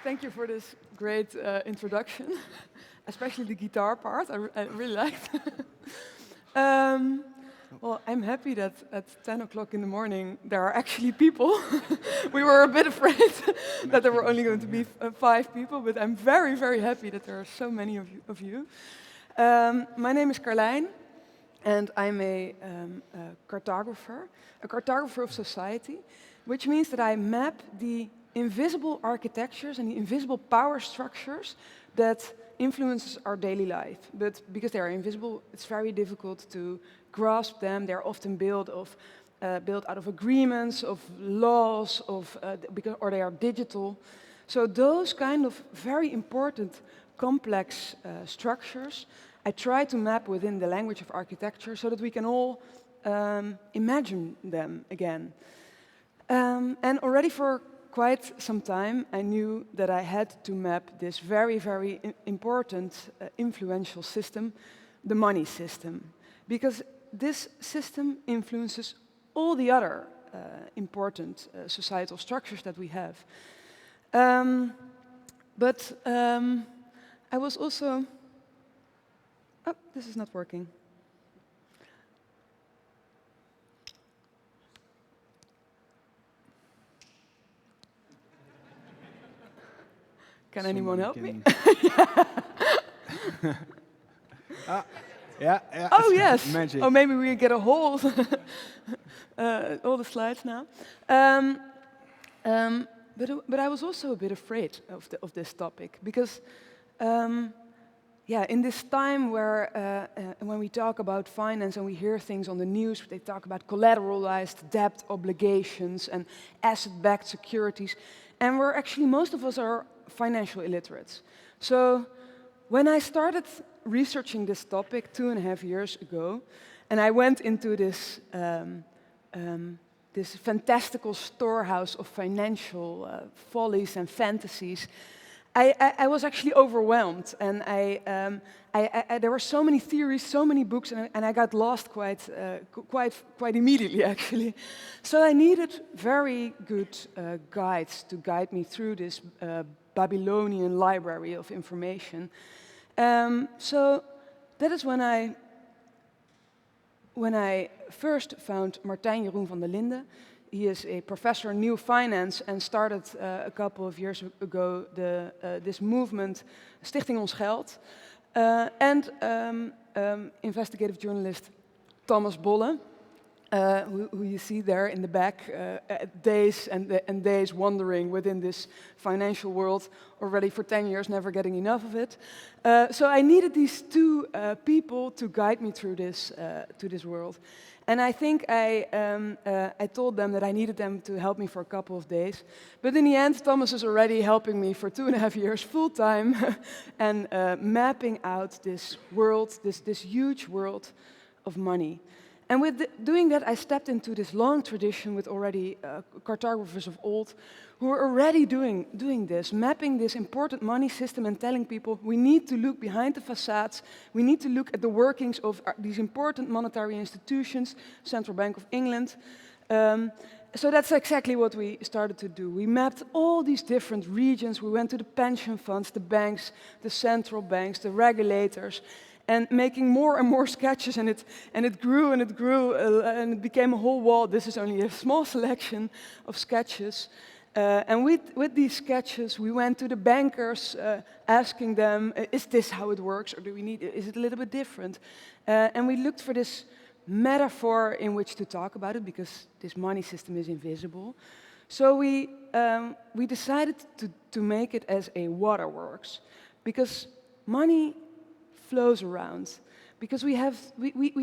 Thank you for this great introduction, especially the guitar part. I really liked. Well, I'm happy that at 10 o'clock in the morning there are actually people. We were a bit afraid that there were only going to be 5 people, but I'm very, very happy that there are so many of you. My name is Carlijn, and I'm a cartographer of society, which means that I map the invisible architectures and the invisible power structures that influences our daily life. But because they are invisible, it's very difficult to grasp them. They're often built out of agreements, of laws, or they are digital. So those kind of very important, complex structures, I try to map within the language of architecture so that we can all imagine them again. And already for quite some time, I knew that I had to map this very, very important, influential system, the money system, because this system influences all the other important societal structures that we have. I was also... Oh, this is not working. Can anyone help me? Yeah. Oh, yes. Magic. Oh, maybe we get a whole all the slides now. But I was also a bit afraid of this topic because, in this time where when we talk about finance and we hear things on the news, they talk about collateralized debt obligations and asset-backed securities, and most of us are financial illiterates. So when I started researching this topic 2.5 years ago, and I went into this this fantastical storehouse of financial follies and fantasies, I was actually overwhelmed, and there were so many theories, so many books, and I got lost quite immediately, actually. So I needed very good guides to guide me through this Babylonian library of information. So that is when I first found Martijn Jeroen van der Linden. He is a professor in new finance and started a couple of years ago this movement, Stichting Ons Geld, and investigative journalist Thomas Bollen, who you see there in the back, days and days wandering within this financial world, already for 10 years, never getting enough of it. So I needed these 2 people to guide me through to this world. And I think I told them that I needed them to help me for a couple of days. But in the end, Thomas is already helping me for 2.5 years, full-time, and mapping out this world, this huge world of money. And with doing that, I stepped into this long tradition with already cartographers of old who were already doing this, mapping this important money system and telling people we need to look behind the facades, we need to look at the workings of these important monetary institutions, Central Bank of England. So that's exactly what we started to do. We mapped all these different regions. We went to the pension funds, the banks, the central banks, the regulators, and making more and more sketches, and it grew and it grew, and it became a whole wall. This is only a small selection of sketches. And with these sketches, we went to the bankers, asking them, is this how it works, or is it a little bit different? And we looked for this metaphor in which to talk about it, because this money system is invisible. So we decided to make it as a waterworks, because money flows around, because we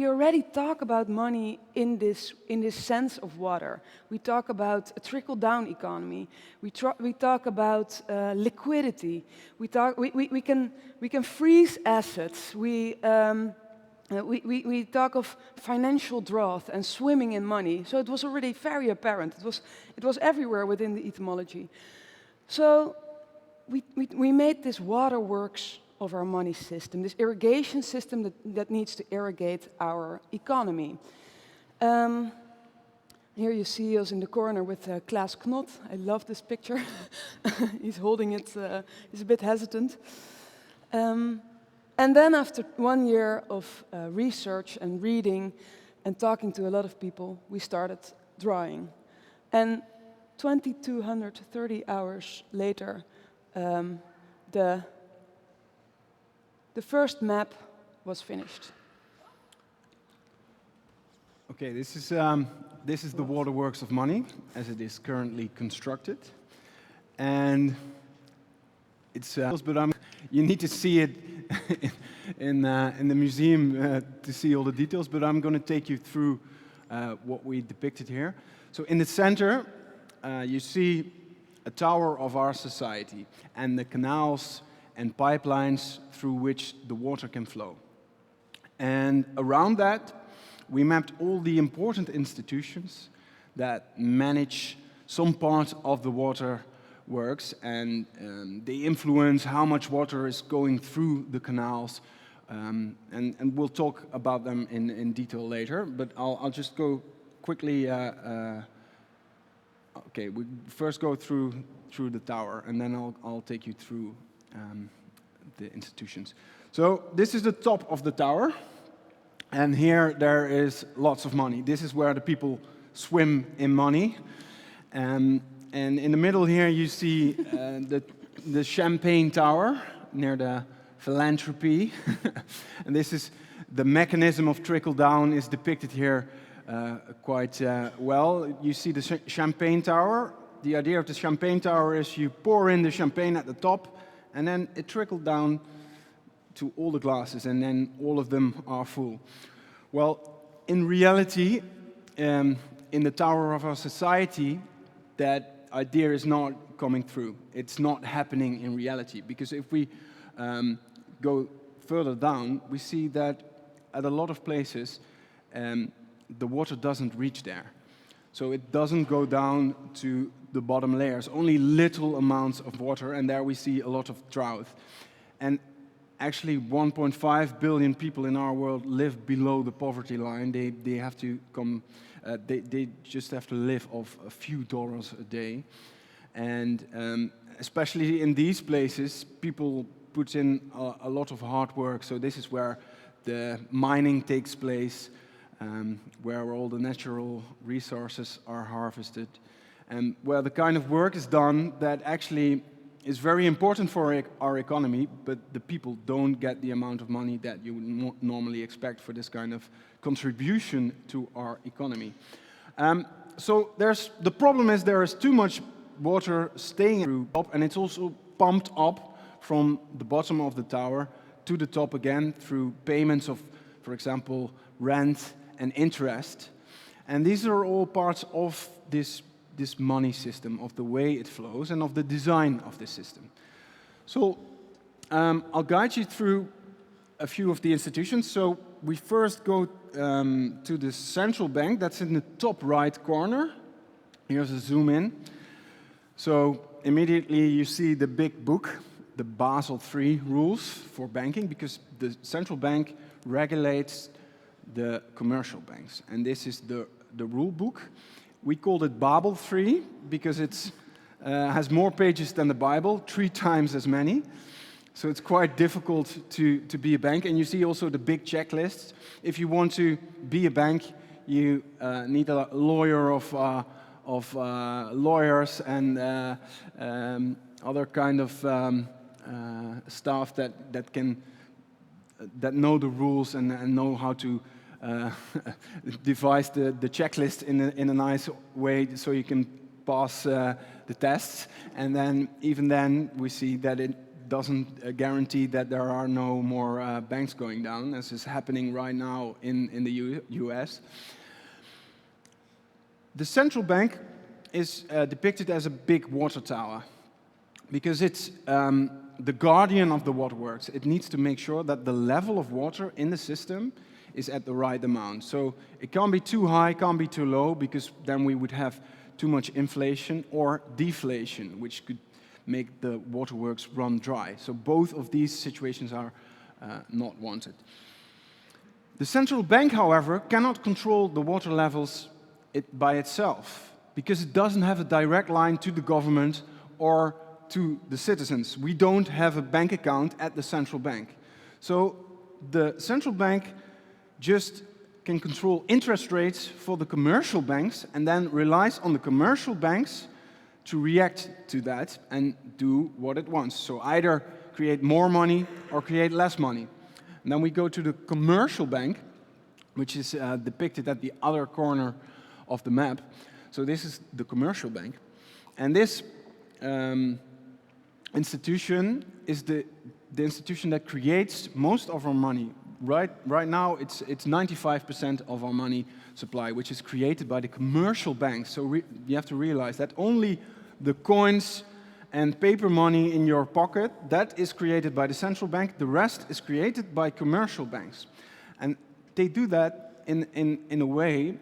already talk about money in this sense of water. We talk about a trickle-down economy. We talk about liquidity. We can freeze assets. We talk of financial drought and swimming in money. So it was already very apparent. It was everywhere within the etymology. So we made this waterworks of our money system, this irrigation system that needs to irrigate our economy. Here you see us in the corner with Klaas Knot. I love this picture. He's holding it, he's a bit hesitant. And then after 1 year of research and reading and talking to a lot of people, we started drawing. And 2,230 hours later, the first map was finished. Okay, this is the waterworks of Money as it is currently constructed, and it's but you need to see it in the museum to see all the details. But I'm going to take you through what we depicted here. So in the center, you see a tower of our society and the canals and pipelines through which the water can flow. And around that, we mapped all the important institutions that manage some part of the water works, and they influence how much water is going through the canals. And we'll talk about them in detail later, but I'll just go quickly. Okay, we first go through the tower, and then I'll take you through the institutions. So this is the top of the tower. And here there is lots of money. This is where the people swim in money. And in the middle here you see the Champagne Tower near the philanthropy. And this is the mechanism of trickle down is depicted here quite well. You see the Champagne Tower. The idea of the Champagne Tower is you pour in the champagne at the top and then it trickled down to all the glasses, and then all of them are full. Well, in reality, in the tower of our society, that idea is not coming through. It's not happening in reality, because if we go further down, we see that at a lot of places, the water doesn't reach there. So it doesn't go down to the bottom layers, only little amounts of water, and there we see a lot of drought. And actually, 1.5 billion people in our world live below the poverty line. They have to come. They just have to live off a few dollars a day, and especially in these places, people put in a lot of hard work. So this is where the mining takes place, where all the natural resources are harvested, and where the kind of work is done that actually is very important for our economy, but the people don't get the amount of money that you would normally expect for this kind of contribution to our economy. So the problem is there is too much water staying through top, and it's also pumped up from the bottom of the tower to the top again through payments of, for example, rent and interest. And these are all parts of this money system, of the way it flows, and of the design of this system. So I'll guide you through a few of the institutions. So we first go to the central bank. That's in the top right corner. Here's a zoom in. So immediately you see the big book, the Basel III rules for banking, because the central bank regulates the commercial banks. And this is the rule book. We called it Babel 3 because it has more pages than the Bible, 3 times as many. So it's quite difficult to be a bank. And you see also the big checklists. If you want to be a bank, you need a lawyer of lawyers and other kind of staff that know the rules and know how to devise the checklist in a nice way so you can pass the tests. And then even then we see that it doesn't guarantee that there are no more banks going down, as is happening right now in the US. The central bank is depicted as a big water tower because it's the guardian of the waterworks. It needs to make sure that the level of water in the system is at the right amount. So it can't be too high, can't be too low, because then we would have too much inflation or deflation, which could make the waterworks run dry. So both of these situations are not wanted. The central bank, however, cannot control the water levels it by itself, because it doesn't have a direct line to the government or to the citizens. We don't have a bank account at the central bank. So the central bank just can control interest rates for the commercial banks and then relies on the commercial banks to react to that and do what it wants. So either create more money or create less money. And then we go to the commercial bank, which is depicted at the other corner of the map. So this is the commercial bank. And this institution is the institution that creates most of our money. Right now, it's 95% of our money supply, which is created by the commercial banks. So you have to realize that only the coins and paper money in your pocket, that is created by the central bank. The rest is created by commercial banks. And they do that in a way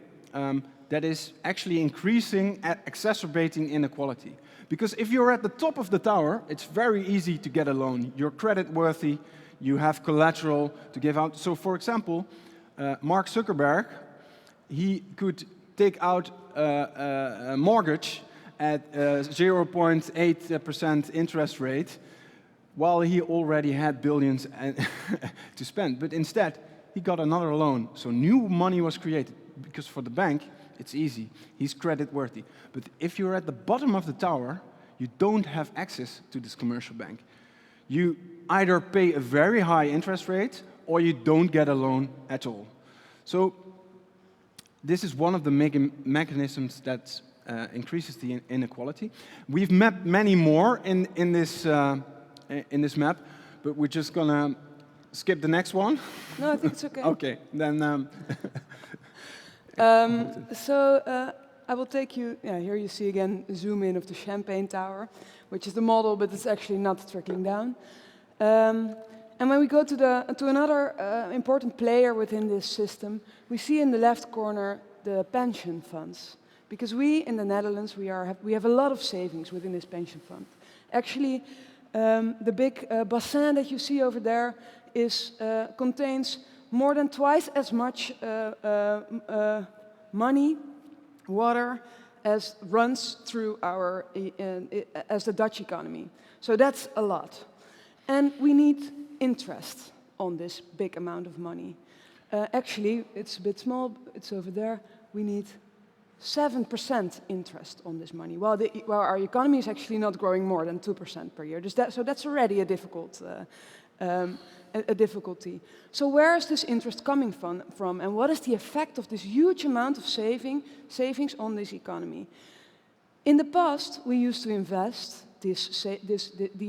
that is actually increasing, exacerbating inequality. Because if you're at the top of the tower, it's very easy to get a loan. You're credit worthy, you have collateral to give out. So for example, Mark Zuckerberg, he could take out a mortgage at 0.8% interest rate, while he already had billions to spend. But instead, he got another loan. So new money was created, because for the bank, it's easy. He's credit worthy. But if you're at the bottom of the tower, you don't have access to this commercial bank. You either pay a very high interest rate, or you don't get a loan at all. So this is one of the mechanisms that increases the inequality. We've mapped many more in this map, but we're just gonna skip the next one. No, I think it's okay. Okay, then. I will take you, here you see again, zoom in of the Champagne Tower, which is the model, but it's actually not trickling down. And when we go to another important player within this system, we see in the left corner the pension funds. Because we, in the Netherlands, we have a lot of savings within this pension fund. Actually, the big bassin that you see over there contains more than twice as much money, water, as runs through as the Dutch economy. So that's a lot. And we need interest on this big amount of money. Actually, it's a bit small, it's over there. We need 7% interest on this money, while our economy is actually not growing more than 2% per year. So that's already a difficulty. So where is this interest coming from, and what is the effect of this huge amount of savings on this economy? In the past, we used to invest these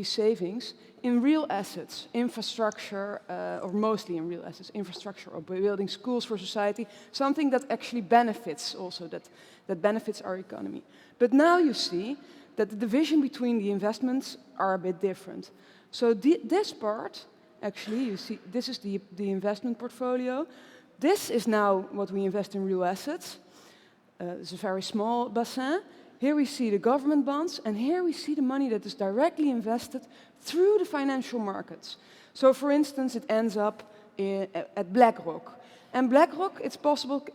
savings in real assets, infrastructure, or mostly in real assets, infrastructure, or building schools for society, something that actually benefits also, that benefits our economy. But now you see that the division between the investments are a bit different. So this part, actually, you see, this is the investment portfolio. This is now what we invest in real assets. It's a very small bassin. Here we see the government bonds, and here we see the money that is directly invested through the financial markets. So, for instance, it ends up at BlackRock. And BlackRock, it's possible,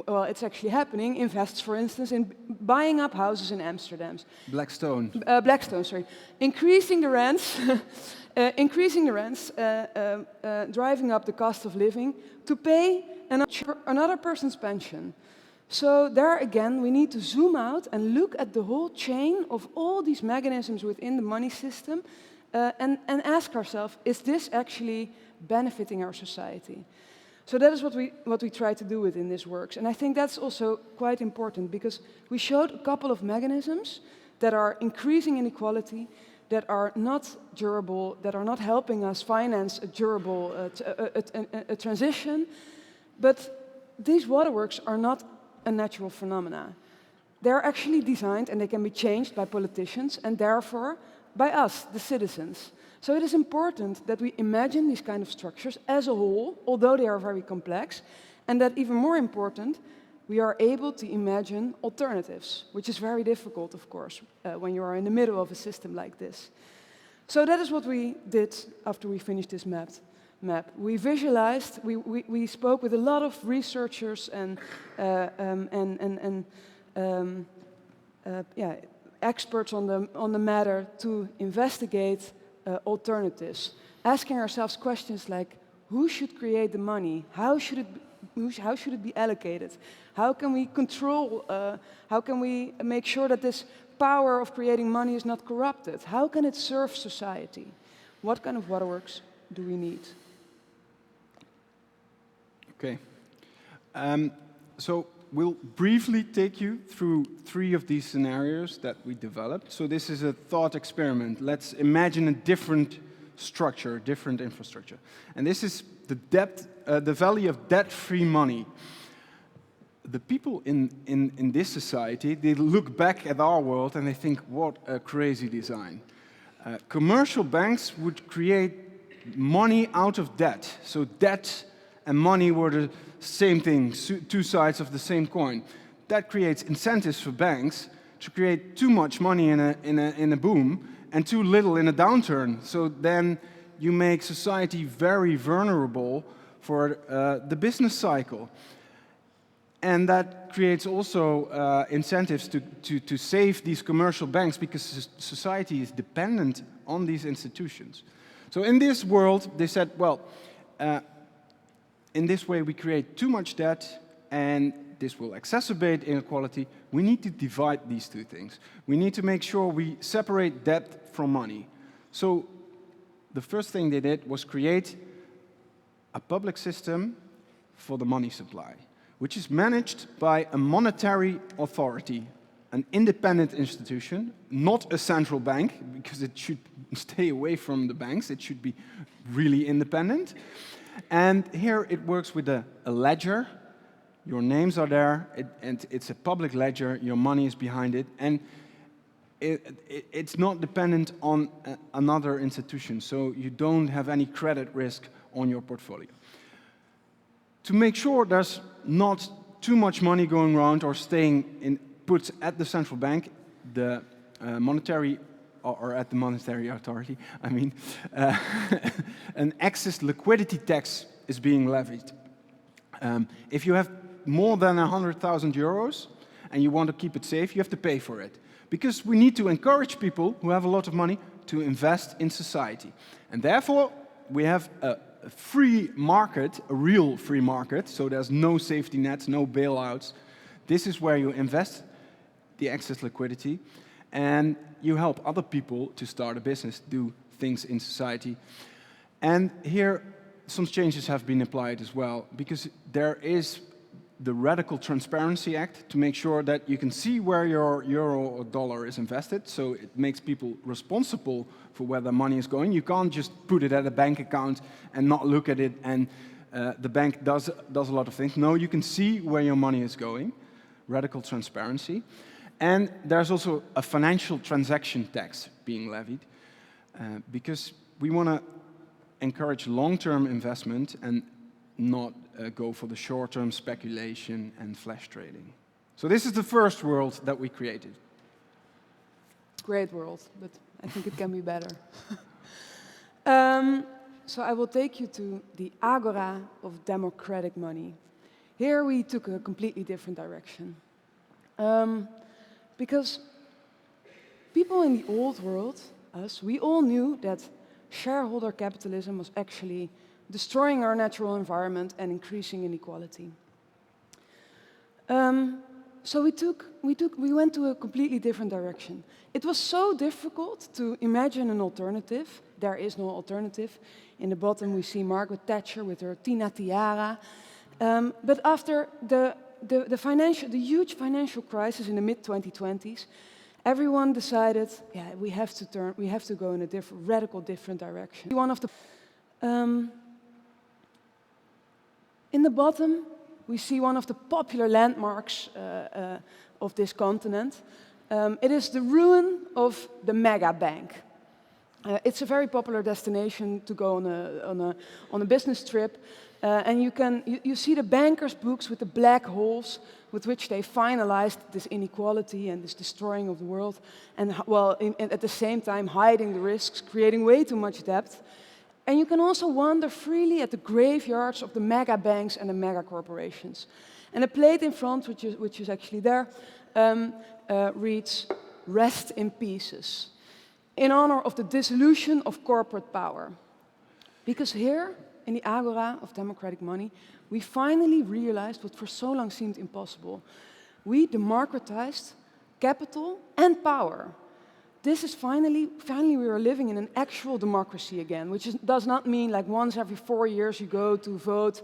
well, it's actually happening, invests, for instance, in buying up houses in Amsterdam. Blackstone. Blackstone, sorry. Increasing the rents, driving up the cost of living to pay another person's pension. So there again, we need to zoom out and look at the whole chain of all these mechanisms within the money system and ask ourselves, is this actually benefiting our society? So that is what we try to do within this works. And I think that's also quite important, because we showed a couple of mechanisms that are increasing inequality, that are not durable, that are not helping us finance a durable a transition. But these waterworks are not a natural phenomena. They're actually designed, and they can be changed by politicians, and therefore by us, the citizens. So it is important that we imagine these kind of structures as a whole, although they are very complex, and that even more important, we are able to imagine alternatives, which is very difficult, of course, when you are in the middle of a system like this. So that is what we did after we finished this map. We visualized, we spoke with a lot of researchers and experts on the matter to investigate alternatives, asking ourselves questions like, who should create the money? How should it be allocated? How can we control, how can we make sure that this power of creating money is not corrupted? How can it serve society? What kind of waterworks do we need? Okay. So we'll briefly take you through 3 of these scenarios that we developed. So this is a thought experiment. Let's imagine a different structure, different infrastructure. And this is the value of debt-free money. The people in this society, they look back at our world and they think, what a crazy design. Commercial banks would create money out of debt. So debt and money were the same thing, 2 sides of the same coin. That creates incentives for banks to create too much money in a boom and too little in a downturn. So then you make society very vulnerable for the business cycle. And that creates also incentives to save these commercial banks because society is dependent on these institutions. So in this world, they said, well, in this way we create too much debt and this will exacerbate inequality. We need to divide these 2 things. We need to make sure we separate debt from money. So the first thing they did was create a public system for the money supply, which is managed by a monetary authority, an independent institution, not a central bank, because it should stay away from the banks. It should be really independent. And here it works with a ledger. Your names are there, and it's a public ledger. Your money is behind it, and it's not dependent on another institution, so you don't have any credit risk on your portfolio. To make sure there's not too much money going around or staying put at the central bank, the monetary or at the monetary authority, I mean, an excess liquidity tax is being levied. If you have more than 100,000 euros and you want to keep it safe, you have to pay for it. Because we need to encourage people who have a lot of money to invest in society. And therefore, we have a free market, a real free market, so there's no safety nets, no bailouts. This is where you invest the excess liquidity, and you help other people to start a business, do things in society. And here, some changes have been applied as well, because there is the Radical Transparency Act to make sure that you can see where your euro or dollar is invested, so it makes people responsible for where their money is going. You can't just put it at a bank account and not look at it, and the bank does a lot of things. No, you can see where your money is going, radical transparency. And there's also a financial transaction tax being levied, because we want to encourage long-term investment and not go for the short-term speculation and flash trading. So this is the first world that we created. Great world, but I think it can be better. So I will take you to the agora of democratic money. Here we took a completely different direction. Because people in the old world, us, we all knew that shareholder capitalism was actually destroying our natural environment and increasing inequality. So we went to a completely different direction. It was so difficult to imagine an alternative. There is no alternative. In the bottom we see Margaret Thatcher with her Tina tiara. But after the huge financial crisis in the mid-2020s, everyone decided, yeah, we have to go in a radical different direction. One of the in the bottom, we see one of the popular landmarks of this continent. It is the ruin of the mega bank. It's a very popular destination to go on a business trip, and you see the bankers' books with the black holes with which they finalized this inequality and this destroying of the world, and at the same time hiding the risks, creating way too much debt. And you can also wander freely at the graveyards of the mega banks and the mega corporations. And the plate in front, which is actually there, reads, "Rest in pieces," in honor of the dissolution of corporate power. Because here, in the agora of democratic money, we finally realized what for so long seemed impossible. We democratized capital and power. This is finally we are living in an actual democracy again, which does not mean like once every 4 years you go to vote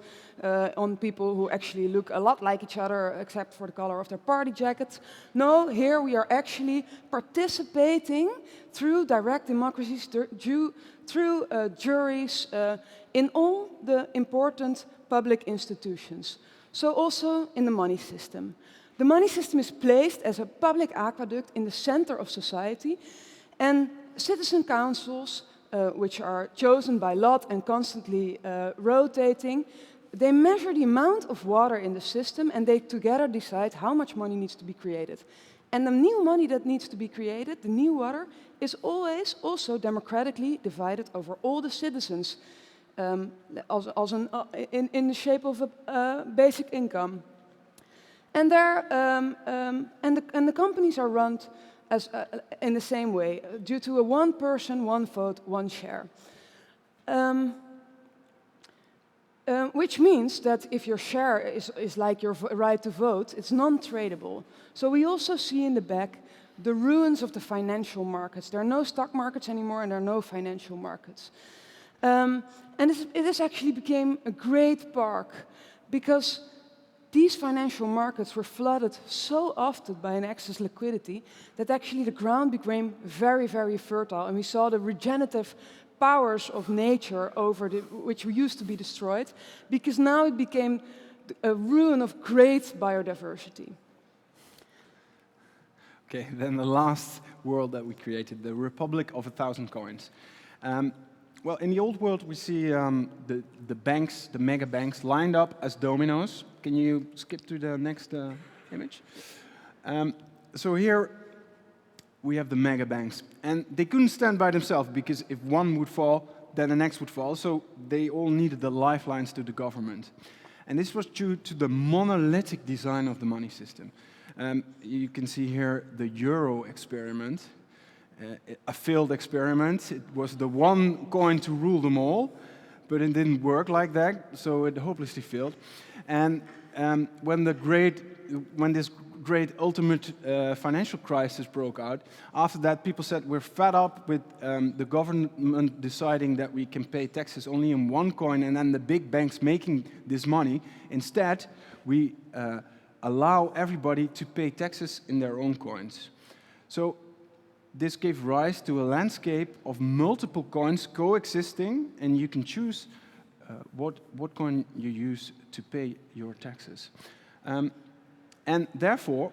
on people who actually look a lot like each other, except for the color of their party jackets. No, here we are actually participating through direct democracies, through juries, in all the important public institutions. So also in the money system. The money system is placed as a public aqueduct in the center of society, and citizen councils, which are chosen by lot and constantly rotating, they measure the amount of water in the system, and they together decide how much money needs to be created. And the new money that needs to be created, the new water, is always also democratically divided over all the citizens, in the shape of a basic income. And the companies are run as, in the same way, due to a one person, one vote, one share. Which means that if your share is like your right to vote, it's non-tradable. So we also see in the back the ruins of the financial markets. There are no stock markets anymore, and there are no financial markets. And it actually became a great park, because these financial markets were flooded so often by an excess liquidity that actually the ground became very, very fertile, and we saw the regenerative powers of nature which used to be destroyed, because now it became a ruin of great biodiversity. Okay, then the last world that we created, the Republic of 1,000 coins. Well, in the old world, we see the banks, the mega banks, lined up as dominoes. Can you skip to the next image? So here we have the mega banks. And they couldn't stand by themselves, because if one would fall, then the next would fall. So they all needed the lifelines to the government. And this was due to the monolithic design of the money system. You can see here the euro experiment. A failed experiment. It was the one coin to rule them all, but it didn't work like that, so it hopelessly failed. And when this great ultimate financial crisis broke out, after that people said, we're fed up with the government deciding that we can pay taxes only in one coin and then the big banks making this money. Instead, we allow everybody to pay taxes in their own coins. So this gave rise to a landscape of multiple coins coexisting, and you can choose what coin you use to pay your taxes. And therefore,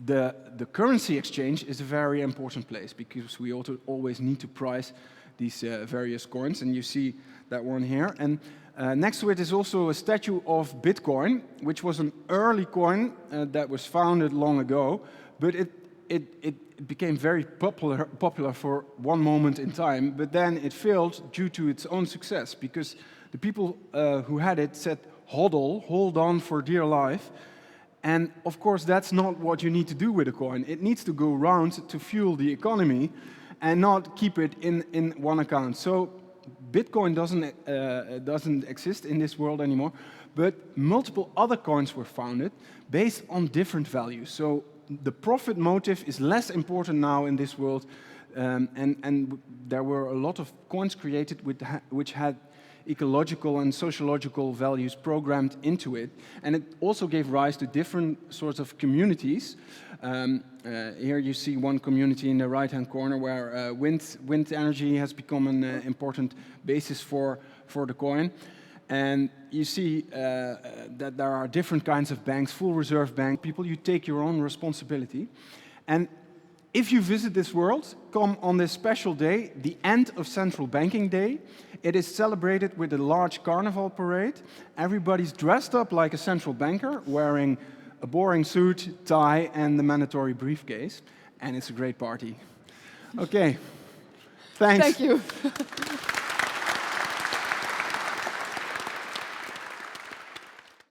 the currency exchange is a very important place, because we always need to price these various coins, and you see that one here. And next to it is also a statue of Bitcoin, which was an early coin that was founded long ago, but it became very popular for one moment in time, but then it failed due to its own success, because the people who had it said, "Hodl, hold on for dear life." And of course, that's not what you need to do with a coin. It needs to go round to fuel the economy and not keep it in one account. So Bitcoin doesn't exist in this world anymore, but multiple other coins were founded based on different values. So the profit motive is less important now in this world, and there were a lot of coins created which had ecological and sociological values programmed into it, and it also gave rise to different sorts of communities. Here you see one community in the right-hand corner where wind energy has become an important basis for the coin. And you see that there are different kinds of banks, full reserve bank. People, you take your own responsibility. And if you visit this world, come on this special day, the end of Central Banking Day. It is celebrated with a large carnival parade. Everybody's dressed up like a central banker, wearing a boring suit, tie, and the mandatory briefcase. And it's a great party. Okay, thanks. Thank you.